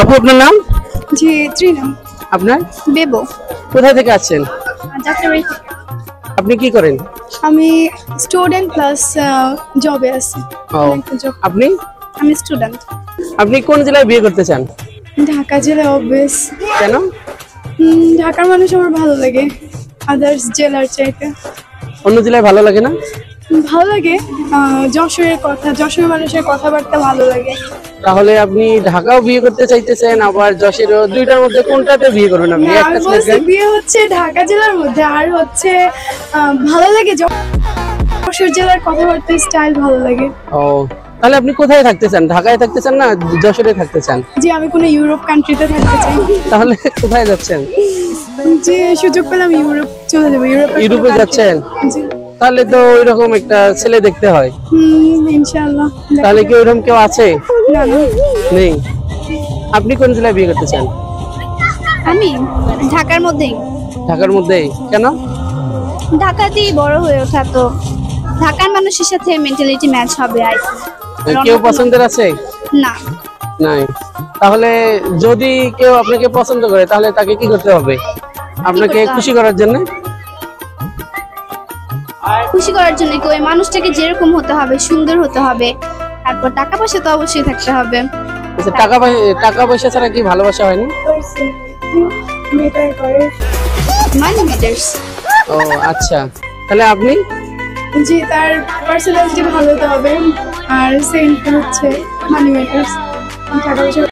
আপু আপনার নাম? জি ত্রিনাম। আপনার? বেবো। কোথায় থেকে আসছেন? যাত্রাবাড়ি থেকে। আপনি কি করেন? আমি স্টুডেন্ট প্লাস জবে আছি। ও, আপনি? আমি স্টুডেন্ট। আপনি কোন জেলায় বিয়ে করতে চান? ঢাকা জেলা অবভিয়াস। কেন? ঢাকার মানুষ আমার ভালো লাগে আদার্স জেলার চাইতে। অন্য জেলায় ভালো লাগে না? ভালো লাগে যশোরের মানুষের কথাবার্তা ভালো লাগে। তাহলে আপনি ঢাকাও বিয়ে করতে চাইতেছেন, আবার যশোরও, দুইটার মধ্যে কোনটাতে বিয়ে করবেন আপনি? না, একটা আমি বলছি সিলেক্ট বিয়ে হচ্ছে ঢাকা জেলার মধ্যে, আর হচ্ছে ভালো লাগে যশোর জেলার কথাবার্তা স্টাইল ভালো লাগে। ও, তাহলে আপনি কোথায় থাকতে চান? ঢাকায় থাকতে চান না যশোরে থাকতে চান? জি, আমি কোনো ইউরোপ কান্ট্রিতে থাকতে চাই। তাহলে কোথায় যাচ্ছেন? যে সুযোগ পেলাম ইউরোপ চলে যাবো। ইউরোপে যাচ্ছেন? জি। তাহলে তো ওইরকম একটা ছেলে দেখতে হয়। ইনশাআল্লাহ। তাহলে কি ওইরকম কেউ আছে? না না। নেই। আপনি কোন জেলায় বিয়ে করতে চান? আমি ঢাকার মধ্যেই। ঢাকার মধ্যেই? কেন? ঢাকাতেই বড় হয়ে ওঠা, তো ঢাকার মানুষের সাথে মেন্টালিটি ম্যাচ হবে আর কেউ পছন্দের আছে? না। নাই। তাহলে যদি কেউ আপনাকে পছন্দ করে তাহলে তাকে কি করতে হবে আপনাকে খুশি করার জন্য? খুশি করার জন্য কি ওই মানুষটাকে যেরকম হতে হবে, সুন্দর হতে হবে, তারপর টাকা পয়সা তো অবশ্যই থাকতে হবে। আচ্ছা, টাকা পয়সা ছাড়া কি ভালোবাসা হয় না? মানি ম্যাটার্স। ও আচ্ছা, তাহলে আপনি? জি, তার পার্সোনালিটি ভালো হতে হবে, আর সেকেন্ড হচ্ছে মানি ম্যাটার্স। টাকা পয়সা